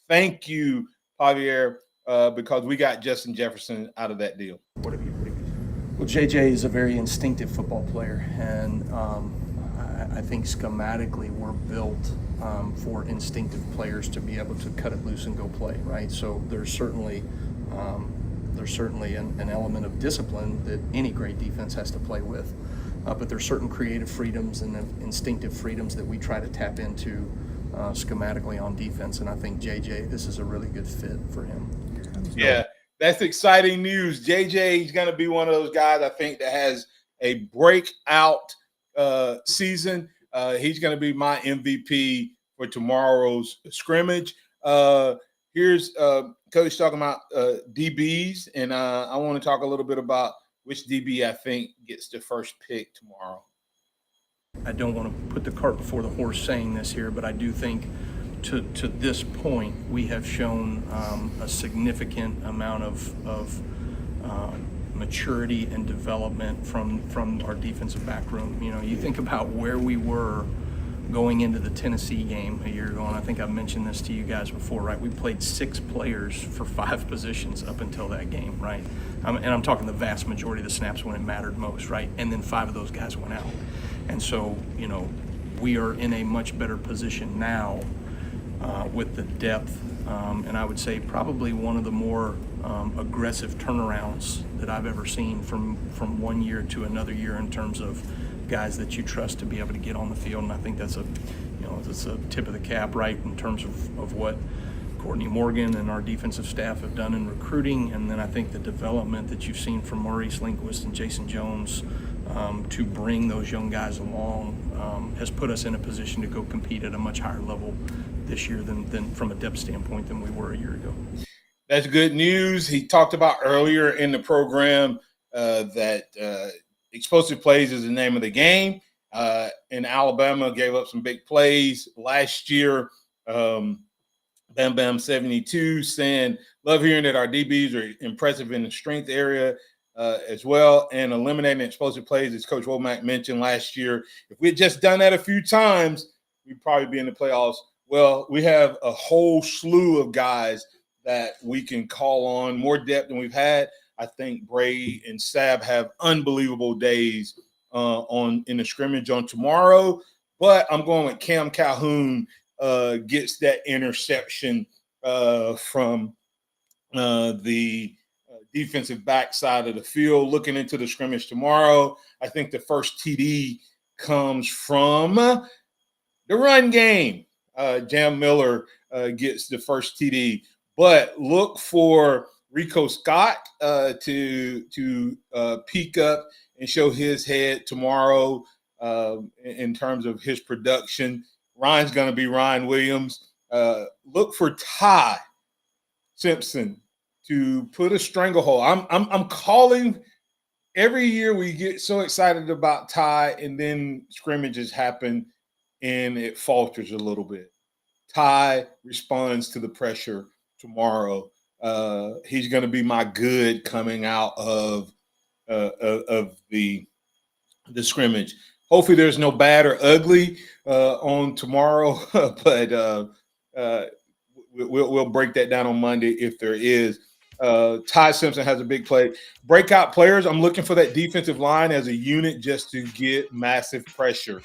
Thank you, Xavier, because we got Justin Jefferson out of that deal. Well, JJ is a very instinctive football player, and I think schematically we're built for instinctive players to be able to cut it loose and go play, right? So there's certainly an element of discipline that any great defense has to play with. But there's certain creative freedoms and instinctive freedoms that we try to tap into schematically on defense. And I think JJ, this is a really good fit for him. Yeah, that's exciting news. JJ is going to be one of those guys, I think, that has a breakout season. He's going to be my MVP for tomorrow's scrimmage. Here's Coach talking about DBs, and I want to talk a little bit about which DB I think gets the first pick tomorrow. I don't want to put the cart before the horse saying this here, but I do think to this point we have shown a significant amount of maturity and development from our defensive back room. You know, you think about where we were going into the Tennessee game a year ago, and I think I've mentioned this to you guys before, right? We played 6 players for 5 positions up until that game, right? And I'm talking the vast majority of the snaps when it mattered most, right? And then 5 of those guys went out. And so, you know, we are in a much better position now with the depth, and I would say probably one of the more aggressive turnarounds that I've ever seen from one year to another year in terms of guys that you trust to be able to get on the field, and I think that's a tip of the cap, right, in terms of what Courtney Morgan and our defensive staff have done in recruiting, and then I think the development that you've seen from Maurice Lindquist and Jason Jones to bring those young guys along has put us in a position to go compete at a much higher level this year than from a depth standpoint than we were a year ago. That's good news. He talked about earlier in the program that explosive plays is the name of the game. In Alabama, gave up some big plays last year. Bam Bam 72 saying, love hearing that our DBs are impressive in the strength area as well, and eliminating explosive plays, as Coach Womack mentioned last year. If we had just done that a few times, we'd probably be in the playoffs. Well, we have a whole slew of guys that we can call on, more depth than we've had. I think Bray and Sab have unbelievable days in the scrimmage on tomorrow, but I'm going with Cam Calhoun gets that interception from the defensive back side of the field. Looking into the scrimmage tomorrow, I think the first TD comes from the run game. Jam Miller gets the first TD, but look for Rico Scott to peak up and show his head tomorrow in terms of his production. Ryan's going to be Ryan Williams. Look for Ty Simpson to put a stranglehold. I'm calling every year. We get so excited about Ty, and then scrimmages happen and it falters a little bit. Ty responds to the pressure tomorrow. He's going to be my good coming out of the scrimmage. Hopefully there's no bad or ugly on tomorrow, but we'll break that down on Monday if there is. Ty Simpson has a big play. Breakout players, I'm looking for that defensive line as a unit just to get massive pressure.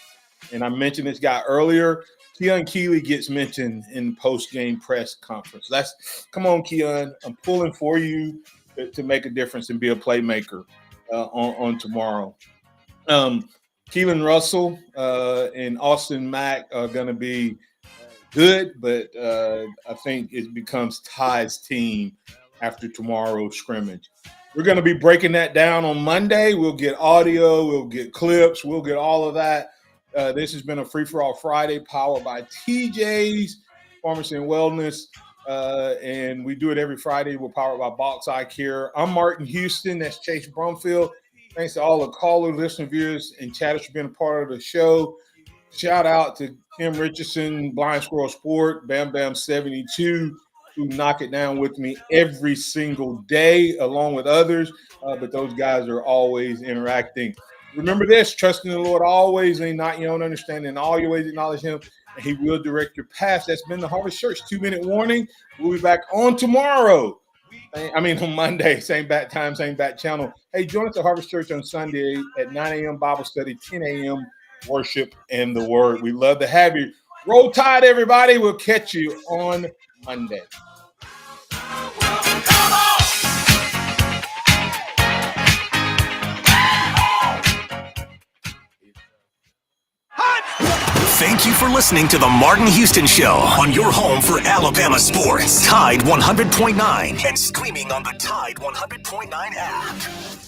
And I mentioned this guy earlier. Keon Keeley gets mentioned in the post-game press conference. Come on, Keon. I'm pulling for you to make a difference and be a playmaker on tomorrow. Keelan Russell and Austin Mack are going to be good, but I think it becomes Ty's team after tomorrow's scrimmage. We're going to be breaking that down on Monday. We'll get audio, we'll get clips, we'll get all of that. This has been a Free-for-All Friday powered by TJ's Pharmacy and Wellness, and we do it every Friday. We're powered by Box Eye Care. I'm Martin Houston. That's Chase Brumfield. Thanks to all the callers, listeners, viewers, and chatters for being a part of the show. Shout out to Tim Richardson, Blind Squirrel Sport, Bam Bam 72, who knock it down with me every single day, along with others. But those guys are always interacting. Remember this, trust in the Lord always, and not your own understanding. In all your ways acknowledge him, and he will direct your path. That's been the Harvest Church 2-minute warning. We'll be back on tomorrow. On Monday, same bat time, same bat channel. Hey, join us at Harvest Church on Sunday at 9 a.m. Bible study, 10 a.m. worship and the word. We love to have you. Roll Tide, everybody. We'll catch you on Monday. Thank you for listening to The Martin Houston Show on your home for Alabama sports. Tide 100.9 and streaming on the Tide 100.9 app.